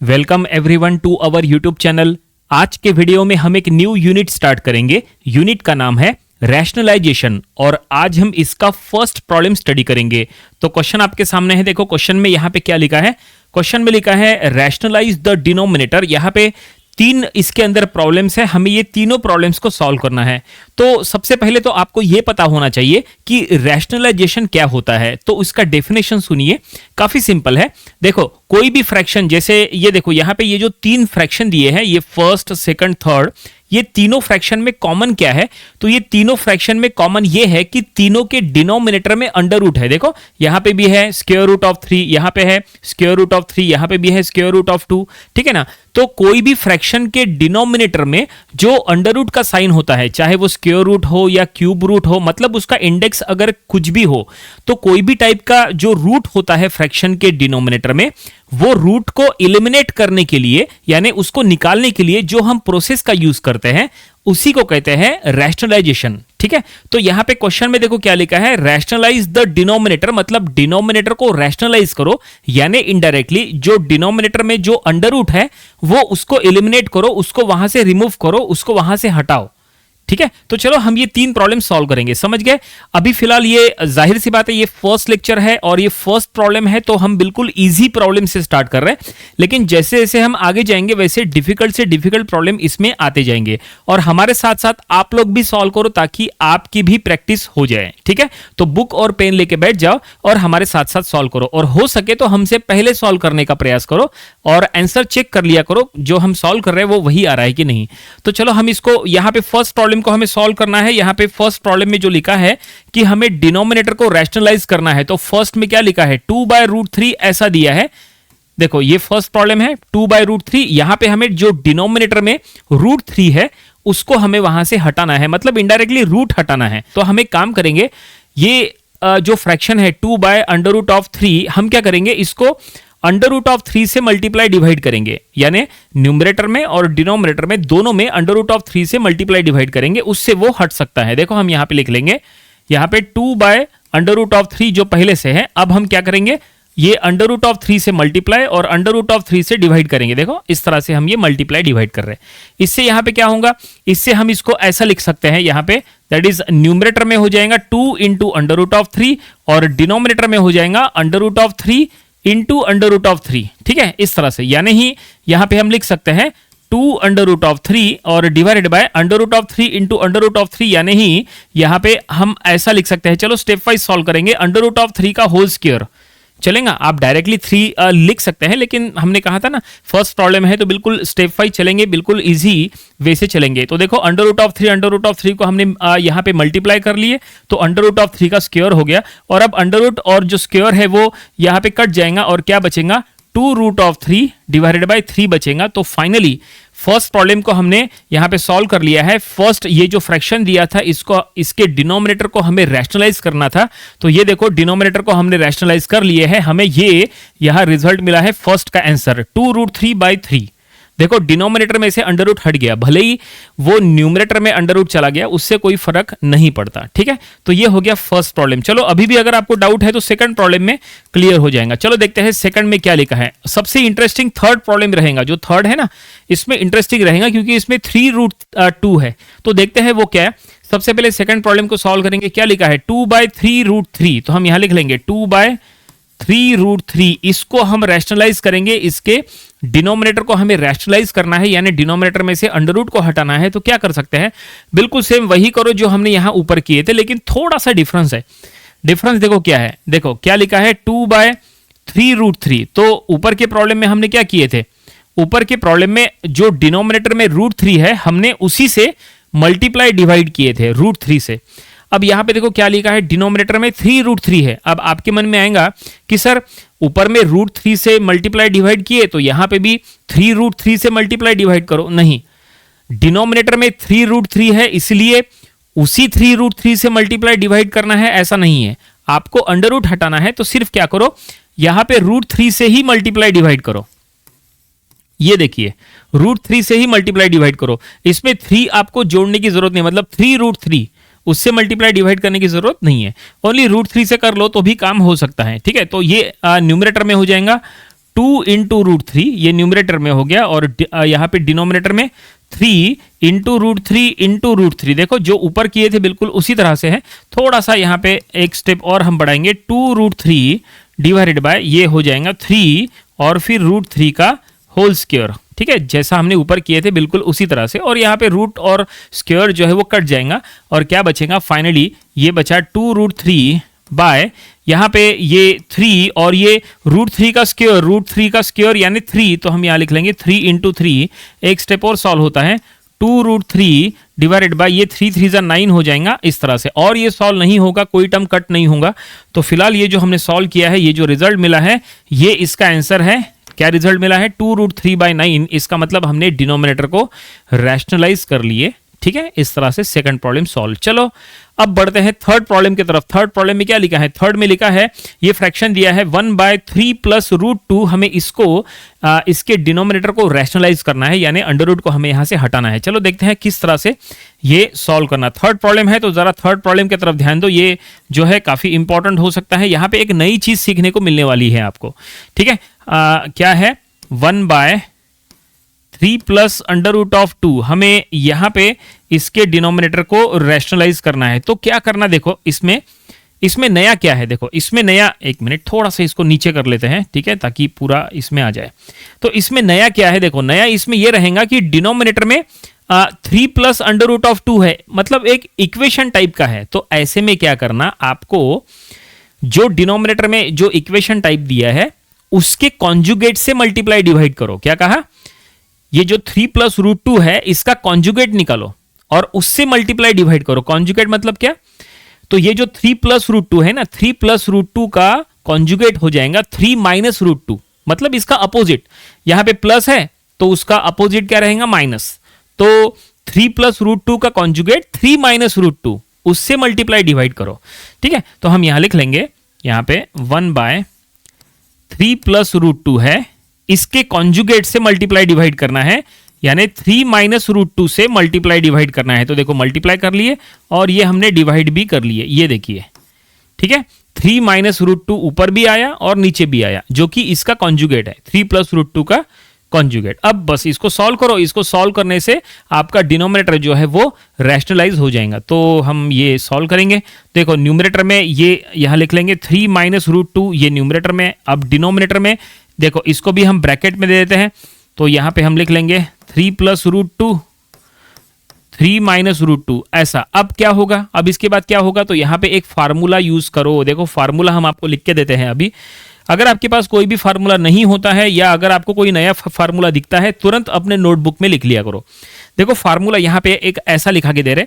Welcome everyone to our YouTube channel. आज के video में हम एक न्यू यूनिट स्टार्ट करेंगे। यूनिट का नाम है रैशनलाइजेशन और आज हम इसका फर्स्ट प्रॉब्लम स्टडी करेंगे। तो क्वेश्चन आपके सामने है, देखो क्वेश्चन में यहाँ पे क्या लिखा है। क्वेश्चन में लिखा है रैशनलाइज द डिनोमिनेटर। यहाँ पे तीन इसके अंदर प्रॉब्लम्स है, हमें ये तीनों प्रॉब्लम्स को सॉल्व करना है। तो सबसे पहले तो आपको ये पता होना चाहिए कि रैशनलाइजेशन क्या होता है। तो इसका डेफिनेशन सुनिए, काफी सिंपल है। देखो कोई भी फ्रैक्शन, जैसे ये देखो यहाँ पे ये जो तीन फ्रैक्शन दिए हैं, ये फर्स्ट सेकंड थर्ड, ये तीनों फ्रैक्शन में कॉमन क्या है? तो ये तीनों फ्रैक्शन में कॉमन ये है कि तीनों के डिनोमिनेटर में अंडर रूट है। देखो यहां पे भी है स्क्वायर रूट ऑफ 3, यहां पे है स्क्वायर रूट ऑफ 3, यहां पे भी है स्क्वायर रूट ऑफ 2, ठीक है ना। तो कोई भी फ्रैक्शन के डिनोमिनेटर में जो अंडर रूट का साइन होता है, चाहे वो स्क्वायर रूट हो या क्यूब रूट हो, मतलब उसका इंडेक्स अगर कुछ भी हो, तो कोई भी टाइप का जो रूट होता है फ्रैक्शन के डिनोमिनेटर में, वो रूट को एलिमिनेट करने के लिए, यानी उसको निकालने के लिए जो हम प्रोसेस का यूज करते हैं, उसी को कहते हैं रैशनलाइजेशन। ठीक है, तो यहां पे क्वेश्चन में देखो क्या लिखा है, रैशनलाइज द डिनोमिनेटर, मतलब डिनोमिनेटर को रैशनलाइज करो, यानी इनडायरेक्टली जो डिनोमिनेटर में जो अंडर रूट है वो उसको एलिमिनेट करो, उसको वहां से रिमूव करो, उसको वहां से हटाओ। ठीक है, तो चलो हम ये तीन प्रॉब्लम सॉल्व करेंगे, समझ गए। अभी फिलहाल ये जाहिर सी बात है, ये फर्स्ट लेक्चर है और ये फर्स्ट प्रॉब्लम है, तो हम बिल्कुल इजी प्रॉब्लम से स्टार्ट कर रहे हैं। लेकिन जैसे जैसे हम आगे जाएंगे वैसे डिफिकल्ट से डिफिकल्ट प्रॉब्लम इसमें आते जाएंगे, और हमारे साथ साथ आप लोग भी सॉल्व करो ताकि आपकी भी प्रैक्टिस हो जाए। ठीक है, तो बुक और पेन लेके बैठ जाओ और हमारे साथ साथ सॉल्व करो, और हो सके तो हमसे पहले सॉल्व करने का प्रयास करो और आंसर चेक कर लिया करो, जो हम सॉल्व कर रहे हैं वो वही आ रहा है कि नहीं। तो चलो हम इसको, यहाँ पे फर्स्ट प्रॉब्लम को हमें सॉल्व करना है। यहां पे फर्स्ट प्रॉब्लम में जो लिखा है कि हमें डिनोमिनेटर को रैशनलाइज करना है, तो फर्स्ट में क्या लिखा है, 2/√3 ऐसा दिया है। देखो ये फर्स्ट प्रॉब्लम है, 2/√3। यहां पे हमें जो डिनोमिनेटर में √3 है उसको हमें वहां से हटाना है, मतलब इनडायरेक्टली रूट हटाना है। तो हम एक काम करेंगे, ये जो फ्रैक्शन है 2/√3, हम क्या करेंगे, इसको √3 से मल्टीप्लाई डिवाइड करेंगे, यानी न्यूमरेटर में और डिनोमिनेटर में दोनों में √3 से मल्टीप्लाई डिवाइड करेंगे, उससे वो हट सकता है। देखो हम यहां पे लिख लेंगे, यहां पे 2/√3 जो पहले से है, अब हम क्या करेंगे, ये √3 से मल्टीप्लाई और √3 से डिवाइड करेंगे। देखो इस तरह से हम ये मल्टीप्लाई डिवाइड कर रहे हैं। इससे यहां पे क्या होगा, इससे हम इसको ऐसा लिख सकते हैं, यहां पे दैट इज न्यूमरेटर में हो जाएगा 2 × √3 और डिनोमिनेटर में हो जाएगा √3 × √3। ठीक है, इस तरह से, यानी ही यहां पे हम लिख सकते हैं 2 √3 और डिवाइडेड बाय √3 × √3, यानी ही यहां पे हम ऐसा लिख सकते हैं। चलो स्टेप वाइज सॉल्व करेंगे। √3 का होल स्क्वायर चलेगा, आप डायरेक्टली 3 लिख सकते हैं, लेकिन हमने कहा था ना फर्स्ट प्रॉब्लम है तो बिल्कुल स्टेप वाइज चलेंगे, बिल्कुल इजी वे से चलेंगे। तो देखो √3 को हमने यहाँ पे मल्टीप्लाई कर लिए, तो √3 का स्क्वायर हो गया, और अब अंडर और जो स्क्वायर है वो यहाँ पे कट जाएगा और क्या बचेगा, 2√3 डिवाइडेड बाय 3 बचेगा। तो फाइनली फर्स्ट प्रॉब्लम को हमने यहां पे सॉल्व कर लिया है। फर्स्ट ये जो फ्रैक्शन दिया था, इसको, इसके डिनोमिनेटर को हमें रैशनलाइज करना था, तो ये देखो डिनोमिनेटर को हमने रैशनलाइज कर लिए है, हमें ये यहां रिजल्ट मिला है फर्स्ट का आंसर 2√3/3। देखो डिनोमिनेटर में से अंडर रूट हट गया, भले ही वो न्यूमरेटर में अंडर रूट चला गया, उससे कोई फर्क नहीं पड़ता। ठीक है, तो ये हो गया फर्स्ट प्रॉब्लम। चलो अभी भी अगर आपको डाउट है तो सेकंड प्रॉब्लम में क्लियर हो जाएगा। चलो देखते हैं सेकंड में क्या लिखा है। सबसे इंटरेस्टिंग थर्ड प्रॉब्लम रहेगा, जो थर्ड है ना, इसमें इंटरेस्टिंग रहेगा क्योंकि इसमें 3√2 है। तो देखते हैं वो क्या है। सबसे पहले सेकंड प्रॉब्लम को सॉल्व करेंगे। क्या लिखा है, 2/3√3, तो हम यहां लिख लेंगे 2/3√3। इसको हम रैशनलाइज करेंगे, इसके डिनोमिनेटर को हमें रैशनलाइज करना है, यानी डिनोमिनेटर में से अंडर रूट को हटाना है। तो क्या कर सकते हैं, बिल्कुल सेम वही करो जो हमने यहां ऊपर किए थे, लेकिन थोड़ा सा डिफरेंस है। डिफरेंस देखो क्या है, देखो क्या लिखा है 2/3√3। तो ऊपर के प्रॉब्लम में हमने क्या किए थे, ऊपर के प्रॉब्लम में जो डिनोमिनेटर में √3 है, हमने उसी से मल्टीप्लाई डिवाइड किए थे √3 से। अब यहां पे देखो क्या लिखा है, डिनोमिनेटर में 3√3 है। अब आपके मन में आएगा कि सर ऊपर में √3 से मल्टीप्लाई डिवाइड किए, तो यहां पे भी 3√3 से मल्टीप्लाई डिवाइड करो। नहीं, डिनोमिनेटर में 3√3 है, इसलिए उसी 3√3 से मल्टीप्लाई डिवाइड करना है, ऐसा नहीं है। आपको अंडर रूट हटाना है, तो सिर्फ क्या करो, यहां पे √3 से ही मल्टीप्लाई डिवाइड करो। ये देखिए √3 से ही मल्टीप्लाई डिवाइड करो, इसमें 3 आपको जोड़ने की जरूरत नहीं, मतलब 3√3 उससे मल्टीप्लाई डिवाइड करने की जरूरत नहीं है, ओनली √3 से कर लो तो भी काम हो सकता है। ठीक है, तो ये न्यूमरेटर में हो जाएगा 2 इंटू रूट थ्री, ये न्यूमरेटर में हो गया, और यहाँ पे डिनोमिनेटर में 3 into root three into root three. देखो जो ऊपर किए थे बिल्कुल उसी तरह से है, थोड़ा सा यहाँ पे एक स्टेप और हम बढ़ाएंगे, 2 रूट थ्री डिवाइडेड बाय ये हो जाएगा 3 और फिर रूट थ्री का होल स्क्वायर। ठीक है, जैसा हमने ऊपर किए थे बिल्कुल उसी तरह से, और यहाँ पे रूट और स्क्वायर जो है वो कट जाएगा और क्या बचेगा, फाइनली ये बचा 2 रूट थ्री बाय यहाँ पे ये 3 और ये रूट थ्री का स्क्वायर यानी 3, तो हम यहाँ लिख लेंगे 3 इंटू थ्री। एक स्टेप और सॉल्व होता है, 2 रूट थ्री डिवाइडेड बाय ये 3 3 9 हो जाएगा इस तरह से, और ये सॉल्व नहीं होगा, कोई टर्म कट नहीं होगा। तो फिलहाल ये जो हमने सॉल्व किया है, ये जो रिजल्ट मिला है ये इसका आंसर है। क्या रिजल्ट मिला है, 2 रूट थ्री बाई 9। इसका मतलब हमने डिनोमिनेटर को रैशनलाइज कर लिए। ठीक है, इस तरह से सेकंड प्रॉब्लम सॉल्व। चलो अब बढ़ते हैं थर्ड प्रॉब्लम की तरफ। थर्ड प्रॉब्लम में क्या लिखा है, थर्ड में लिखा है ये फ्रैक्शन दिया है 1/3 प्लस रूट टू, हमें इसको इसके डिनोमिनेटर को रैशनलाइज करना है, यानी अंडर रूट को हमें यहां से हटाना है। चलो देखते हैं किस तरह से ये सॉल्व करना। थर्ड प्रॉब्लम है तो जरा थर्ड प्रॉब्लम की तरफ ध्यान दो, ये जो है काफी इंपॉर्टेंट हो सकता है। यहां पे एक नई चीज सीखने को मिलने वाली है आपको। ठीक है, क्या है, 1/3 प्लस अंडर रूट ऑफ 2, हमें यहां पे इसके डिनोमिनेटर को रैशनलाइज करना है। तो क्या करना, देखो इसमें नया क्या है, देखो इसमें नया, एक मिनट थोड़ा सा इसको नीचे कर लेते हैं, ठीक है, ताकि पूरा इसमें आ जाए। तो इसमें नया क्या है, देखो नया इसमें यह रहेगा कि डिनोमिनेटर में 3 प्लस अंडर रूट ऑफ 2 है, मतलब एक इक्वेशन टाइप का है। तो ऐसे में क्या करना, आपको जो डिनोमिनेटर में जो इक्वेशन टाइप दिया है उसके कॉन्जुगेट से मल्टीप्लाई डिवाइड करो। क्या कहा, ये जो 3 प्लस रूट 2 है इसका कॉन्जुगेट निकालो और उससे मल्टीप्लाई डिवाइड करो। कॉन्जुगेट मतलब क्या, तो ये जो 3 प्लस रूट 2 है ना, 3 प्लस रूट 2 का कॉन्जुगेट हो जाएगा 3 माइनस रूट 2, मतलब इसका अपोजिट। यहां पे प्लस है तो उसका अपोजिट क्या रहेगा, माइनस। तो 3 प्लस रूट 2 का कॉन्जुगेट 3 माइनस रूट 2, उससे मल्टीप्लाई डिवाइड करो। ठीक है, तो हम यहां लिख लेंगे, यहां पे 1/3 प्लस रूट 2 है, इसके कॉन्जुगेट से मल्टीप्लाई डिवाइड करना है, यानी 3 माइनस रूट 2 से मल्टीप्लाई डिवाइड करना है। तो देखो मल्टीप्लाई कर लिए और ये हमने डिवाइड भी कर लिए, ये देखिए। ठीक है, 3 माइनस रूट 2 ऊपर भी आया और नीचे भी आया, जो कि इसका कॉन्जुगेट है, 3 प्लस रूट 2 का कॉन्जुगेट। अब बस इसको सॉल्व करो, इसको सॉल्व करने से आपका डिनोमिनेटर जो है वो रैशनलाइज हो जाएगा। तो हम ये सॉल्व करेंगे, देखो न्यूमरेटर में ये यहां लिख लेंगे 3 माइनस रूट 2, ये न्यूमरेटर में। अब डिनोमिनेटर में देखो इसको भी हम ब्रैकेट में दे देते हैं, तो यहां पे हम लिख लेंगे 3 प्लस रूट 2, 3 माइनस रूट 2, ऐसा। अब क्या होगा, अब इसके बाद क्या होगा, तो यहां पे एक फार्मूला यूज करो। देखो फार्मूला हम आपको लिख के देते हैं अभी। अगर आपके पास कोई भी फार्मूला नहीं होता है या अगर आपको कोई नया फार्मूला दिखता है, तुरंत अपने नोटबुक में लिख लिया करो। देखो फार्मूला यहां पे एक ऐसा लिखा के दे रहे,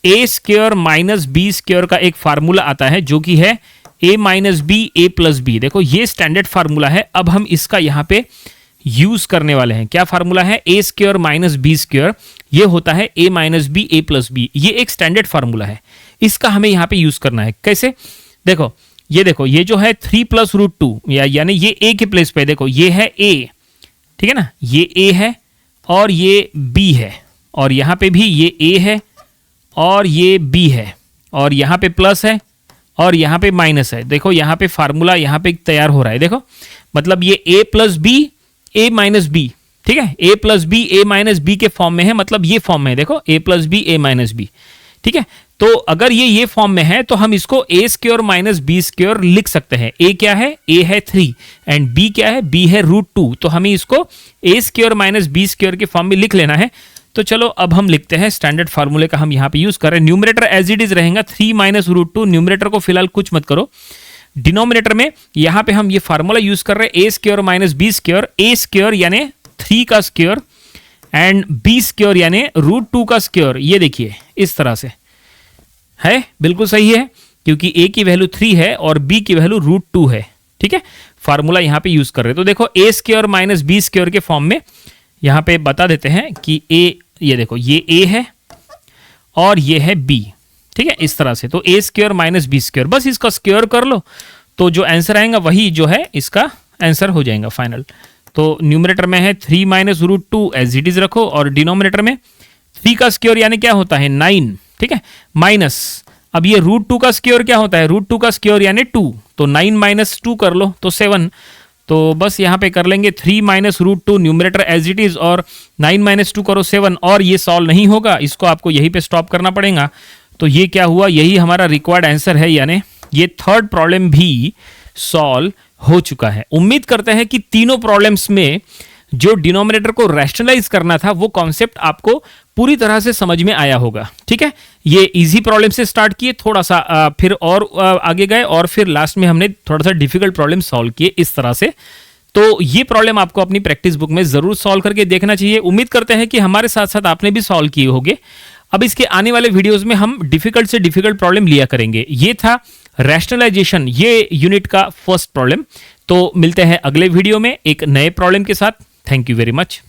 a square minus b square का एक फार्मूला आता है जो कि है a minus b a plus b. देखो ये स्टैंडर्ड फार्मूला है, अब हम इसका यहां पे यूज करने वाले हैं। क्या फार्मूला है, a square minus b square, ये होता है a minus b a plus b. ये एक स्टैंडर्ड फार्मूला है, इसका हमें यहां पे यूज करना है। कैसे, देखो ये जो है 3 प्लस रूट 2, यानी ये a के प्लेस पे, देखो ये है a, ठीक है ना, ये a है और ये b है, और यहां पे भी ये a है और ये b है, और यहां पे प्लस है और यहां पे माइनस है। देखो यहां पे फार्मूला यहां पे तैयार हो रहा है, देखो मतलब ये a plus b a minus b, ठीक है, a plus b a minus b के फॉर्म में है, मतलब ये फॉर्म में है, देखो a plus b a minus b. ठीक है, तो अगर ये फॉर्म में है तो हम इसको ए स्क्वायर माइनस बी स्क्वायर लिख सकते हैं। a क्या है, a है 3 एंड b क्या है, b है रूट 2, तो हमें इसको ए स्क्वायर माइनस बी स्क्वायर के फॉर्म में लिख लेना है। तो चलो अब हम लिखते हैं, स्टैंडर्ड फार्मूले का हम यहां पे यूज कर रहे हैं। न्यूमरेटर एज इट इज रहेगा 3 माइनस रूट 2, न्यूमरेटर को फिलहाल कुछ मत करो। डिनोमिनेटर में यहां पे हम ये फार्मूला यूज कर रहे हैं, ए स्क्वायर माइनस बी स्क्वायर, ए स्क्वायर यानी 3 का स्क्वायर एंड बी स्क्वायर यानी रूट 2 का स्क्वायर। ये देखिए इस तरह से है, बिल्कुल सही है, क्योंकि a की वैल्यू 3 है और b की वैल्यू रूट 2 है। ठीक है, फार्मूला यहां पे यूज कर रहे हैं। तो देखो ए स्क्वायर माइनस बी स्क्वायर के फॉर्म में यहां पे बता देते हैं कि a, ये देखो ये a है और ये है b। ठीक है, इस तरह से, तो ए स्क्वायर माइनस बी स्क्वायर, बस इसका स्क्वायर कर लो तो जो आंसर आएगा वही जो है इसका आंसर हो जाएगा फाइनल। तो न्यूमरेटर में है 3 minus root 2 as it is रखो, और डिनोमिनेटर में 3 का स्क्वायर यानी क्या होता है 9, ठीक है, माइनस, अब ये रूट 2 का स्क्वायर क्या होता है, रूट 2 का स्क्वायर यानी 2, तो 9 माइनस 2 कर लो तो 7, तो बस यहाँ पे कर लेंगे 3 minus root two numerator as it is और 9 माइनस 2 करो 7 और ये सॉल्व नहीं होगा, इसको आपको यहीं पे स्टॉप करना पड़ेगा। तो ये क्या हुआ, यही हमारा रिक्वायर्ड आंसर है, यानी ये थर्ड प्रॉब्लम भी सॉल्व हो चुका है। उम्मीद करते हैं कि तीनों प्रॉब्लम्स में जो डिनोमिनेटर को रैशनलाइज करना था वो कॉन्सेप्ट आपको पूरी तरह से समझ में आया होगा। ठीक है, ये इजी प्रॉब्लम से स्टार्ट किए, थोड़ा सा फिर और आगे गए और फिर लास्ट में हमने थोड़ा सा डिफिकल्ट प्रॉब्लम सॉल्व किए इस तरह से। तो ये प्रॉब्लम आपको अपनी प्रैक्टिस बुक में जरूर सॉल्व करके देखना चाहिए। उम्मीद करते हैं कि हमारे साथ साथ आपने भी सॉल्व किए होंगे। अब इसके आने वाले वीडियोस में हम डिफिकल्ट से डिफिकल्ट प्रॉब्लम लिया करेंगे। ये था रैशनलाइजेशन, ये यूनिट का फर्स्ट प्रॉब्लम। तो मिलते हैं अगले वीडियो में एक नए प्रॉब्लम के साथ। Thank you very much.